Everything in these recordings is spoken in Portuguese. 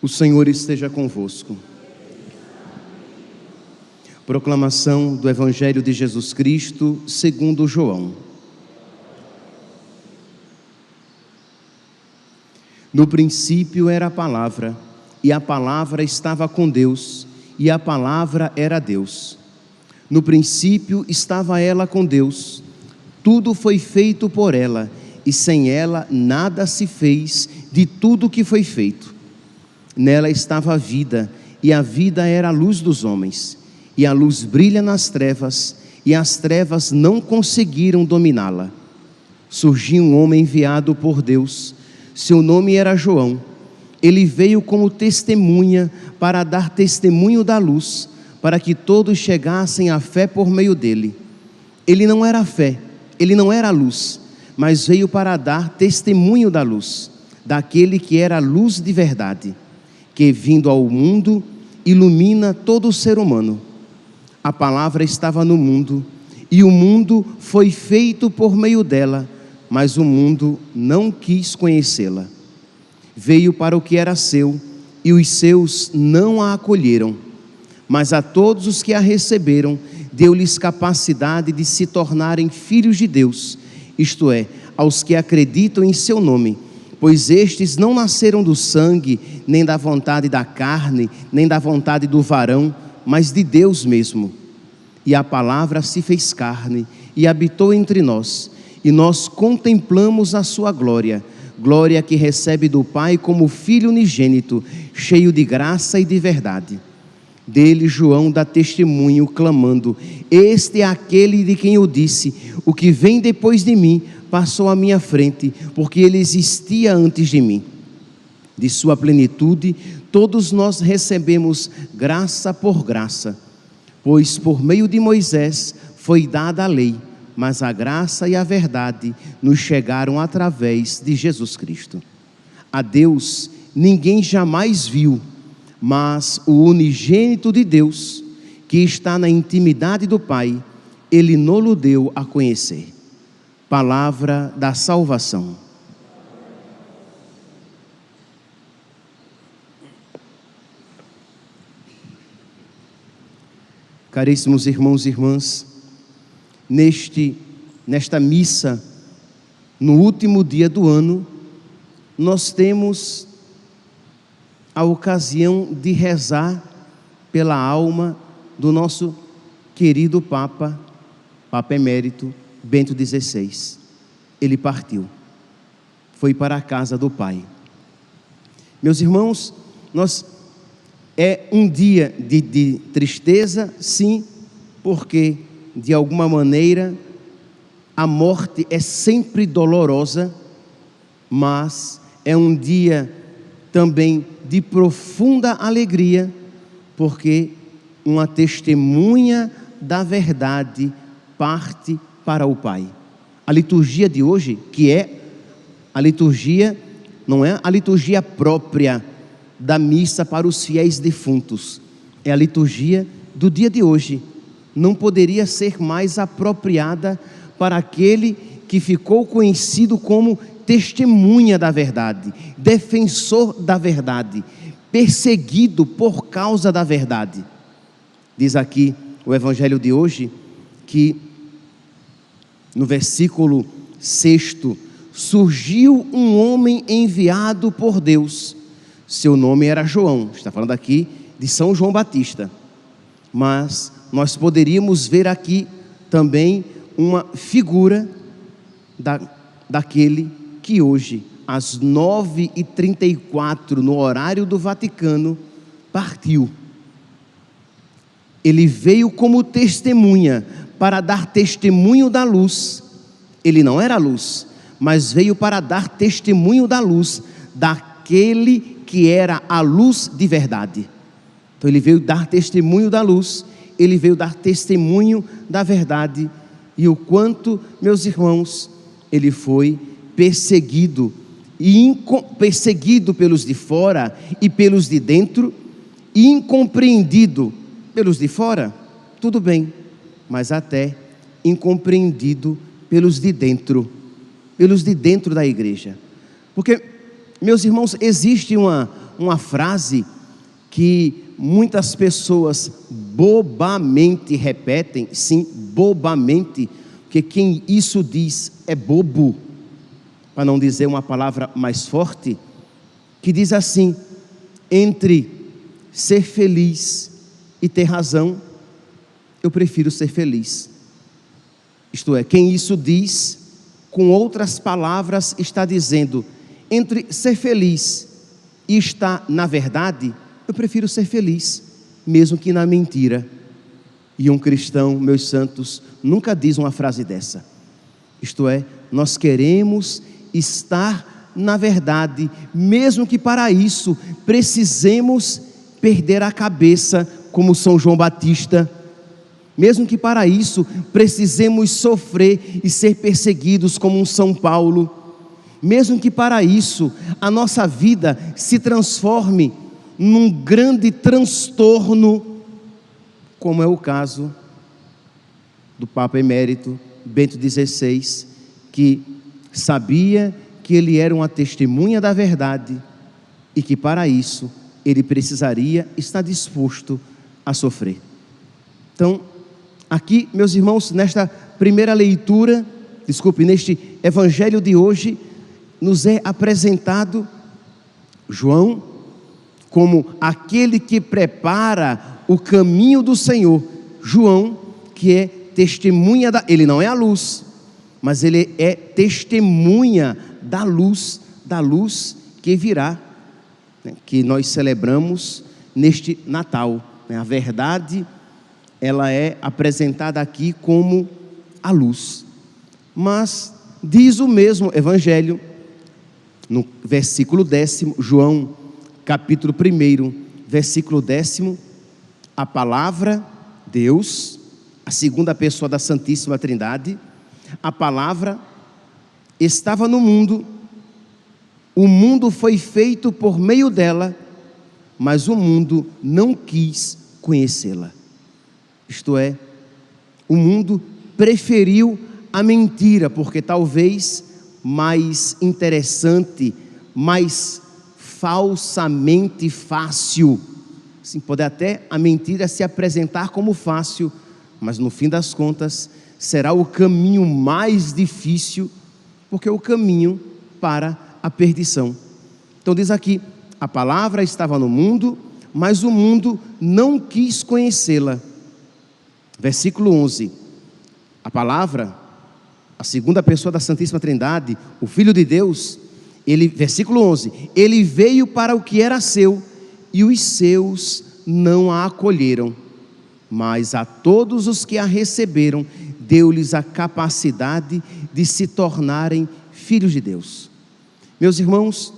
O Senhor esteja convosco. Proclamação do Evangelho de Jesus Cristo segundo João. No princípio era a palavra, e a palavra estava com Deus, e a palavra era Deus. No princípio estava ela com Deus. Tudo foi feito por ela, e sem ela nada se fez de tudo que foi feito. Nela estava a vida, e a vida era a luz dos homens. E a luz brilha nas trevas, e as trevas não conseguiram dominá-la. Surgiu um homem enviado por Deus, seu nome era João. Ele veio como testemunha para dar testemunho da luz, para que todos chegassem à fé por meio dele. Ele não era a fé, ele não era a luz, mas veio para dar testemunho da luz, daquele que era a luz de verdade, que vindo ao mundo ilumina todo o ser humano. A palavra estava no mundo, e o mundo foi feito por meio dela, mas o mundo não quis conhecê-la. Veio para o que era seu, e os seus não a acolheram. Mas a todos os que a receberam, deu-lhes capacidade de se tornarem filhos de Deus, isto é, aos que acreditam em seu nome, pois estes não nasceram do sangue, nem da vontade da carne, nem da vontade do varão, mas de Deus mesmo. E a palavra se fez carne e habitou entre nós, e nós contemplamos a sua glória, glória que recebe do Pai como Filho unigênito, cheio de graça e de verdade. Dele João dá testemunho, clamando: este é aquele de quem eu disse, o que vem depois de mim passou à minha frente, porque ele existia antes de mim. De sua plenitude, todos nós recebemos graça por graça, pois por meio de Moisés foi dada a lei, mas a graça e a verdade nos chegaram através de Jesus Cristo. A Deus ninguém jamais viu, mas o unigênito de Deus, que está na intimidade do Pai, Ele nos deu a conhecer. Palavra da salvação. Caríssimos irmãos e irmãs, nesta missa, no último dia do ano, nós temos a ocasião de rezar pela alma do nosso querido Papa Emérito Bento XVI. Ele partiu, foi para a casa do Pai. Meus irmãos, é um dia de tristeza, sim, porque de alguma maneira a morte é sempre dolorosa, mas é um dia também de profunda alegria, porque uma testemunha da verdade parte para o Pai. A liturgia de hoje, que é a liturgia, não é a liturgia própria da missa para os fiéis defuntos, é a liturgia do dia de hoje. Não poderia ser mais apropriada para aquele que ficou conhecido como testemunha da verdade, defensor da verdade, perseguido por causa da verdade. Diz aqui o Evangelho de hoje que no versículo 6, surgiu um homem enviado por Deus, seu nome era João. Está falando aqui de São João Batista, mas nós poderíamos ver aqui também uma figura daquele que hoje, às 9h34, no horário do Vaticano, partiu. Ele veio como testemunha, para dar testemunho da luz. Ele não era a luz, mas veio para dar testemunho da luz, daquele que era a luz de verdade. Então ele veio dar testemunho da luz, ele veio dar testemunho da verdade. E o quanto, meus irmãos, ele foi perseguido, perseguido pelos de fora e pelos de dentro, e incompreendido pelos de fora, tudo bem, mas até incompreendido pelos de dentro da igreja. Porque, meus irmãos, existe uma frase que muitas pessoas bobamente repetem, sim, bobamente, porque quem isso diz é bobo, para não dizer uma palavra mais forte, que diz assim: entre ser feliz e ter razão, eu prefiro ser feliz. Isto é, quem isso diz, com outras palavras, está dizendo: entre ser feliz e estar na verdade, eu prefiro ser feliz, mesmo que na mentira. E um cristão, meus santos, nunca diz uma frase dessa. Isto é, nós queremos estar na verdade, mesmo que para isso precisemos perder a cabeça, como São João Batista, mesmo que para isso precisemos sofrer e ser perseguidos como um São Paulo, mesmo que para isso a nossa vida se transforme num grande transtorno, como é o caso do Papa Emérito Bento XVI, que sabia que ele era uma testemunha da verdade e que para isso ele precisaria estar disposto a sofrer. Então, aqui, meus irmãos, nesta primeira leitura, neste evangelho de hoje, nos é apresentado João como aquele que prepara o caminho do Senhor. João, que é testemunha ele não é a luz, mas ele é testemunha da luz que virá, né, que nós celebramos neste Natal. A verdade, ela é apresentada aqui como a luz. Mas diz o mesmo evangelho, no versículo 10, João, capítulo 1, versículo 10, a palavra, Deus, a segunda pessoa da Santíssima Trindade, a palavra estava no mundo, o mundo foi feito por meio dela, mas o mundo não quis conhecê-la. Isto é, o mundo preferiu a mentira, porque talvez mais interessante, mais falsamente fácil, assim, pode até a mentira se apresentar como fácil, mas no fim das contas será o caminho mais difícil, porque é o caminho para a perdição. Então diz aqui, a palavra estava no mundo, mas o mundo não quis conhecê-la. Versículo 11, a palavra, a segunda pessoa da Santíssima Trindade, o Filho de Deus, versículo 11, ele veio para o que era seu, e os seus não a acolheram, mas a todos os que a receberam, deu-lhes a capacidade de se tornarem filhos de Deus. Meus irmãos,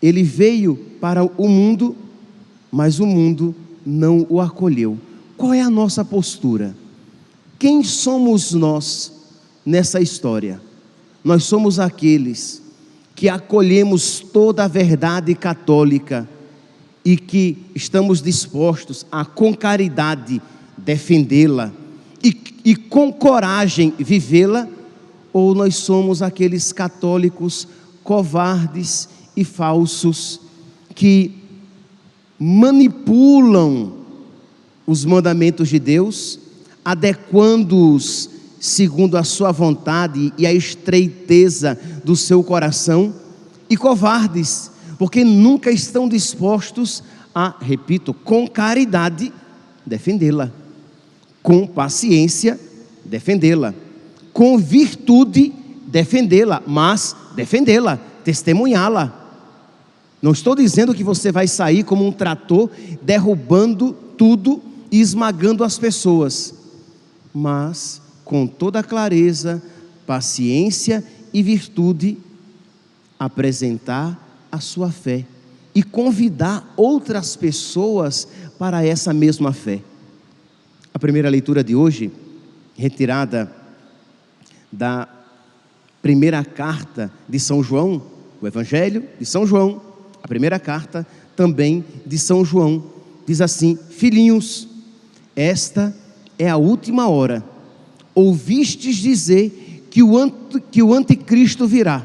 ele veio para o mundo, mas o mundo não o acolheu. Qual é a nossa postura? Quem somos nós nessa história? Nós somos aqueles que acolhemos toda a verdade católica e que estamos dispostos a, com caridade, defendê-la e com coragem vivê-la, ou nós somos aqueles católicos covardes e falsos que manipulam os mandamentos de Deus, adequando-os segundo a sua vontade e a estreiteza do seu coração, e covardes, porque nunca estão dispostos a, repito, com caridade, defendê-la, com paciência, defendê-la, com virtude, defendê-la, mas defendê-la, testemunhá-la. Não estou dizendo que você vai sair como um trator, derrubando tudo e esmagando as pessoas, mas com toda clareza, paciência e virtude, apresentar a sua fé e convidar outras pessoas para essa mesma fé. A primeira leitura de hoje, retirada da primeira carta de São João, o Evangelho de São João, a primeira carta também de São João, diz assim: filhinhos, esta é a última hora. Ouvistes dizer que o anticristo virá.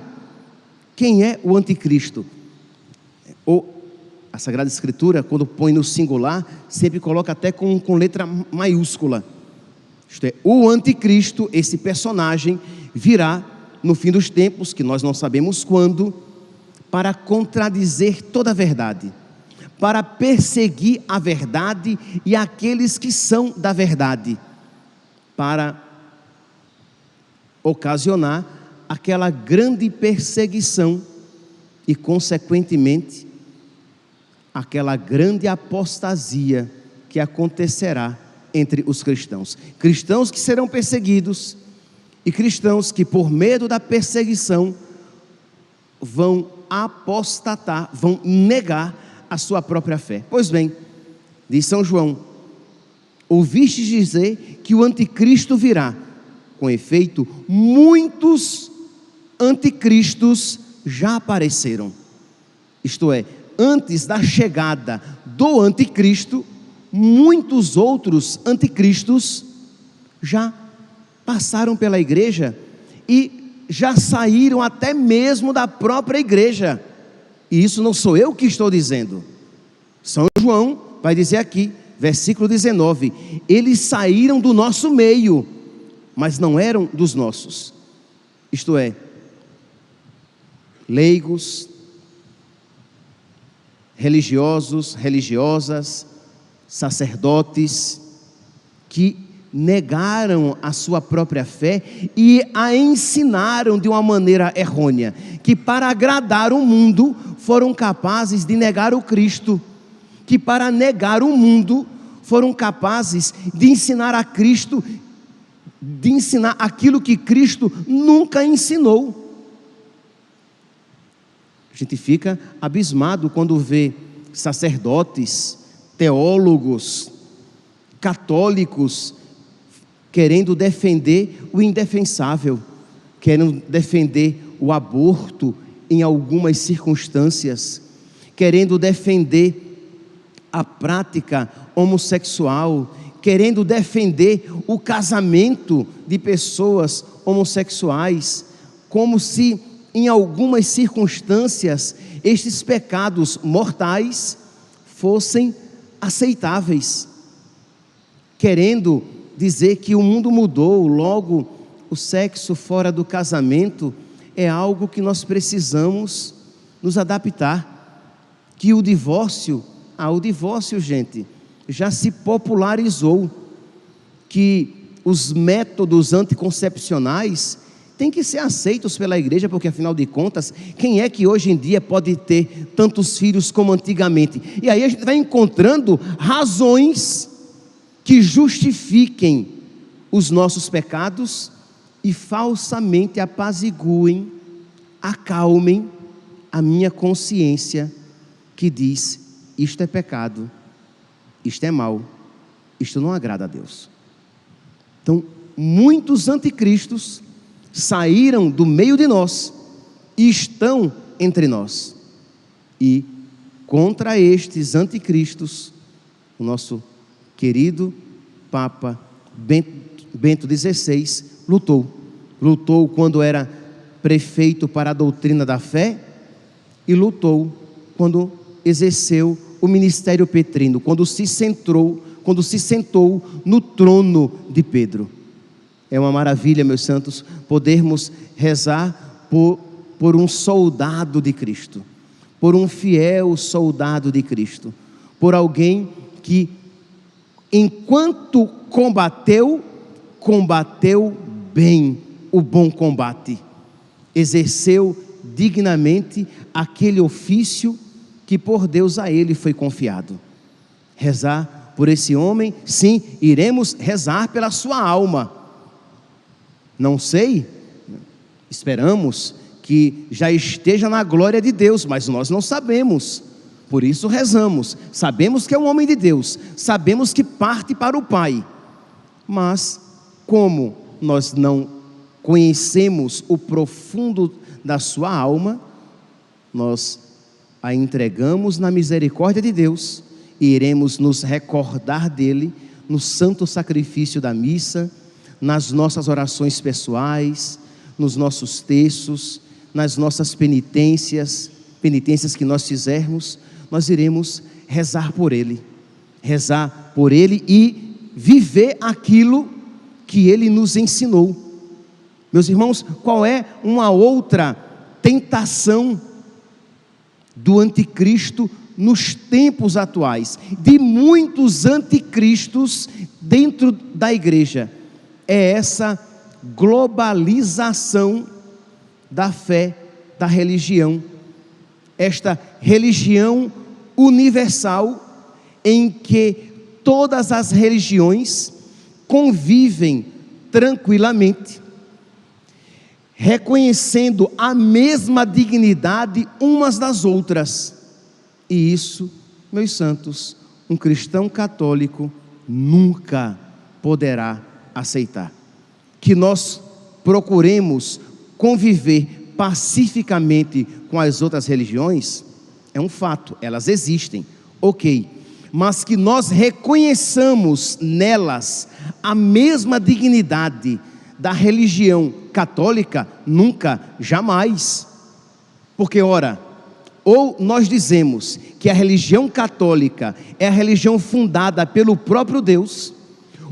Quem é o anticristo? Ou a Sagrada Escritura, quando põe no singular, sempre coloca até com letra maiúscula. Isto é, o anticristo, esse personagem, virá no fim dos tempos, que nós não sabemos quando, para contradizer toda a verdade, para perseguir a verdade e aqueles que são da verdade, para ocasionar aquela grande perseguição e, consequentemente, aquela grande apostasia que acontecerá entre os cristãos. Cristãos que serão perseguidos e cristãos que, por medo da perseguição, vão apostatar, vão negar a sua própria fé. Pois bem, diz São João: ouvistes dizer que o anticristo virá. Com efeito, muitos anticristos já apareceram. Isto é, antes da chegada do anticristo, muitos outros anticristos já passaram pela igreja e já saíram até mesmo da própria igreja. E isso não sou eu que estou dizendo. São João vai dizer aqui, versículo 19: eles saíram do nosso meio, mas não eram dos nossos. Isto é, leigos, religiosos, religiosas, sacerdotes, que negaram a sua própria fé e a ensinaram de uma maneira errônea, que para agradar o mundo foram capazes de negar o Cristo, que para negar o mundo foram capazes de ensinar a Cristo, de ensinar aquilo que Cristo nunca ensinou. A gente fica abismado quando vê sacerdotes, teólogos, católicos querendo defender o indefensável, querendo defender o aborto em algumas circunstâncias, querendo defender a prática homossexual, querendo defender o casamento de pessoas homossexuais, como se em algumas circunstâncias estes pecados mortais fossem aceitáveis, querendo dizer que o mundo mudou, logo o sexo fora do casamento é algo que nós precisamos nos adaptar, que o divórcio, gente, já se popularizou, que os métodos anticoncepcionais têm que ser aceitos pela igreja, porque afinal de contas, quem é que hoje em dia pode ter tantos filhos como antigamente? E aí a gente vai encontrando razões que justifiquem os nossos pecados e falsamente apaziguem, acalmem a minha consciência que diz: isto é pecado, isto é mal, isto não agrada a Deus. Então, muitos anticristos saíram do meio de nós e estão entre nós. E contra estes anticristos, o nosso querido Papa Bento XVI lutou quando era prefeito para a doutrina da fé e lutou quando exerceu o ministério petrino, quando se sentou no trono de Pedro. É uma maravilha, meus santos, podermos rezar por um soldado de Cristo, por um fiel soldado de Cristo, por alguém que, enquanto combateu bem o bom combate, exerceu dignamente aquele ofício que por Deus a ele foi confiado. Rezar por esse homem, sim, iremos rezar pela sua alma. Não sei, esperamos que já esteja na glória de Deus, mas nós não sabemos. Por isso rezamos, sabemos que é um homem de Deus, sabemos que parte para o Pai, mas como nós não conhecemos o profundo da sua alma, nós a entregamos na misericórdia de Deus e iremos nos recordar dele no santo sacrifício da missa, nas nossas orações pessoais, nos nossos textos, nas nossas penitências, penitências que nós fizermos, nós iremos rezar por ele e viver aquilo que ele nos ensinou. Meus irmãos, qual é uma outra tentação do anticristo nos tempos atuais, de muitos anticristos dentro da igreja? É essa globalização da fé, da religião, esta religião universal em que todas as religiões convivem tranquilamente, reconhecendo a mesma dignidade umas das outras. E isso, meus santos, um cristão católico nunca poderá aceitar. Que nós procuremos conviver pacificamente com as outras religiões, é um fato, elas existem, ok, mas que nós reconheçamos nelas a mesma dignidade da religião católica, nunca, jamais. Porque, ora, ou nós dizemos que a religião católica é a religião fundada pelo próprio Deus,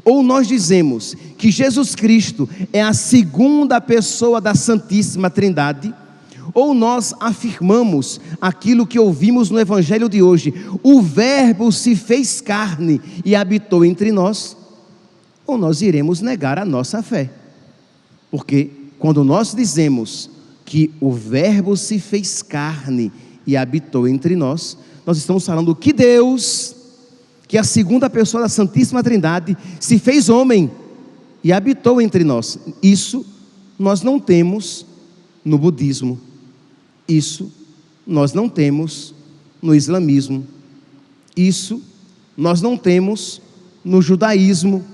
ou nós dizemos que Jesus Cristo é a segunda pessoa da Santíssima Trindade, ou nós afirmamos aquilo que ouvimos no Evangelho de hoje: o Verbo se fez carne e habitou entre nós, ou nós iremos negar a nossa fé. Porque quando nós dizemos que o Verbo se fez carne e habitou entre nós, nós estamos falando que Deus, que a segunda pessoa da Santíssima Trindade, se fez homem e habitou entre nós. Isso nós não temos no budismo, isso nós não temos no islamismo, isso nós não temos no judaísmo,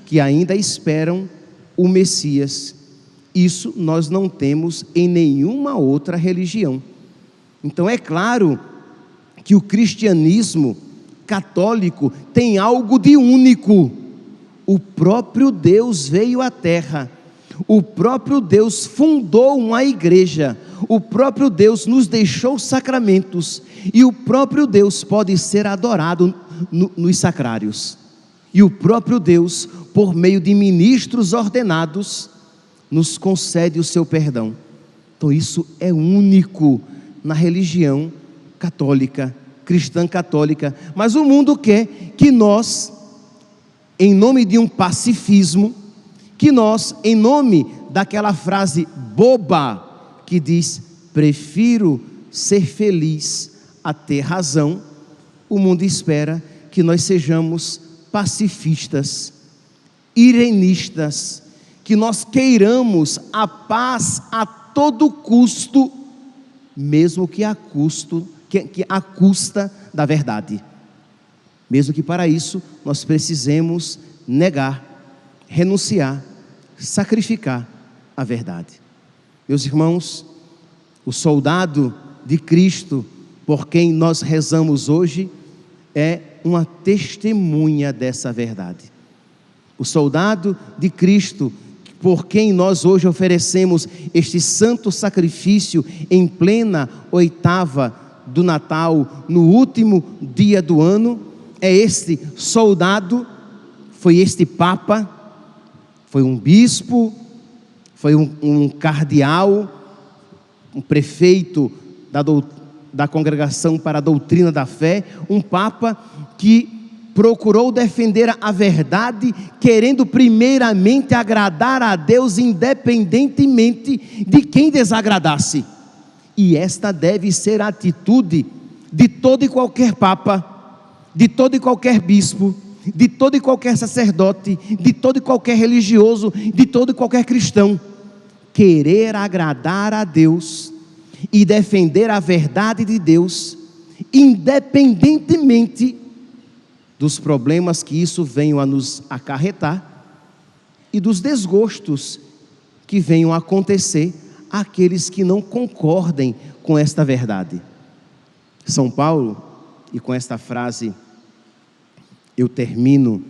que ainda esperam o Messias. Isso nós não temos em nenhuma outra religião. Então é claro que o cristianismo católico tem algo de único. O próprio Deus veio à terra, o próprio Deus fundou uma igreja, o próprio Deus nos deixou sacramentos, e o próprio Deus pode ser adorado nos sacrários, e o próprio Deus, por meio de ministros ordenados, nos concede o seu perdão. Então isso é único na religião católica, cristã católica. Mas o mundo quer que nós, em nome de um pacifismo, que nós, em nome daquela frase boba que diz: prefiro ser feliz a ter razão, o mundo espera que nós sejamos pacifistas, irenistas, que nós queiramos a paz a todo custo, mesmo que a custa da verdade, mesmo que para isso nós precisemos negar, renunciar, sacrificar a verdade. Meus irmãos, o soldado de Cristo, por quem nós rezamos hoje, é uma testemunha dessa verdade. O soldado de Cristo, por quem nós hoje oferecemos este santo sacrifício em plena oitava do Natal, no último dia do ano, é este soldado, foi este Papa, foi um bispo, foi um cardeal, um prefeito da Congregação para a Doutrina da Fé, um Papa que procurou defender a verdade, querendo primeiramente agradar a Deus, independentemente de quem desagradasse. E esta deve ser a atitude de todo e qualquer Papa, de todo e qualquer bispo, de todo e qualquer sacerdote, de todo e qualquer religioso, de todo e qualquer cristão. Querer agradar a Deus e defender a verdade de Deus, independentemente dos problemas que isso venha a nos acarretar e dos desgostos que venham a acontecer àqueles que não concordem com esta verdade. São Paulo, e com esta frase eu termino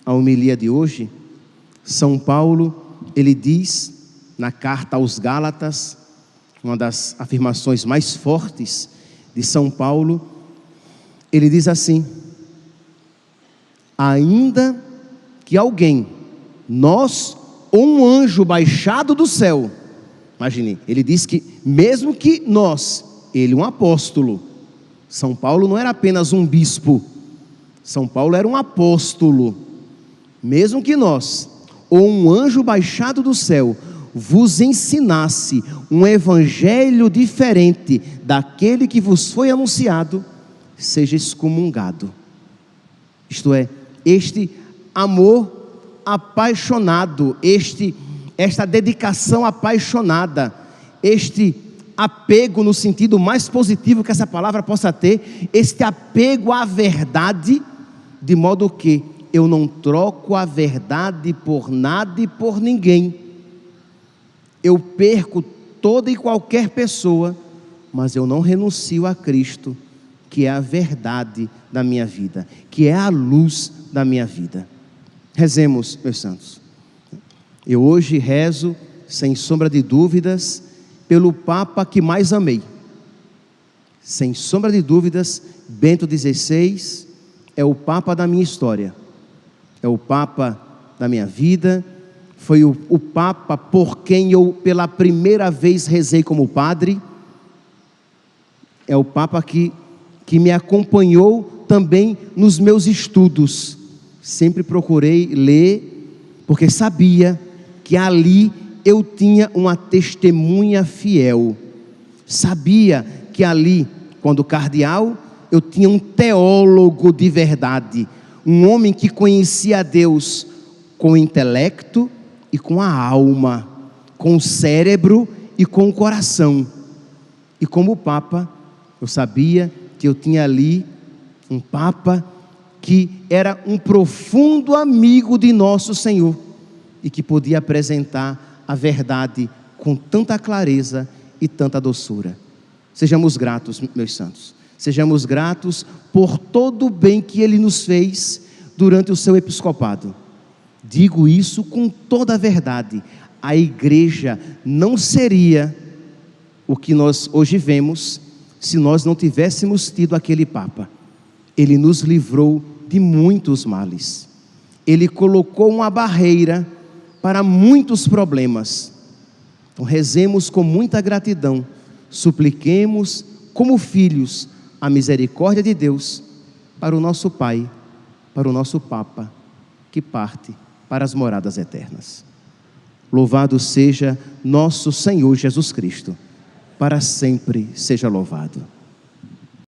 a homilia de hoje, São Paulo, ele diz na carta aos Gálatas, uma das afirmações mais fortes de São Paulo, ele diz assim: ainda que alguém, nós ou um anjo baixado do céu, imagine, ele diz que mesmo que nós, ele um apóstolo, São Paulo não era apenas um bispo, São Paulo era um apóstolo, mesmo que nós ou um anjo baixado do céu vos ensinasse um evangelho diferente daquele que vos foi anunciado, seja excomungado. Isto é, este amor apaixonado, esta dedicação apaixonada, este apego no sentido mais positivo que essa palavra possa ter, este apego à verdade, de modo que eu não troco a verdade por nada e por ninguém. Eu perco toda e qualquer pessoa, mas eu não renuncio a Cristo, que é a verdade da minha vida, que é a luz da minha vida. Rezemos, meus santos. Eu hoje rezo, sem sombra de dúvidas, pelo Papa que mais amei. Sem sombra de dúvidas, Bento XVI é o Papa da minha história, é o Papa da minha vida, foi o Papa por quem eu pela primeira vez rezei como padre, é o Papa que me acompanhou também nos meus estudos. Sempre procurei ler, porque sabia que ali eu tinha uma testemunha fiel. Sabia que ali, quando cardeal, eu tinha um teólogo de verdade, um homem que conhecia a Deus com o intelecto e com a alma, com o cérebro e com o coração. E como Papa, eu sabia que eu tinha ali um Papa que era um profundo amigo de nosso Senhor e que podia apresentar a verdade com tanta clareza e tanta doçura. Sejamos gratos, meus santos, sejamos gratos por todo o bem que Ele nos fez durante o seu episcopado. Digo isso com toda a verdade. A igreja não seria o que nós hoje vemos se nós não tivéssemos tido aquele Papa. Ele nos livrou de muitos males. Ele colocou uma barreira para muitos problemas. Então rezemos com muita gratidão, supliquemos como filhos a misericórdia de Deus para o nosso Pai, para o nosso Papa, que parte para as moradas eternas. Louvado seja nosso Senhor Jesus Cristo, para sempre seja louvado.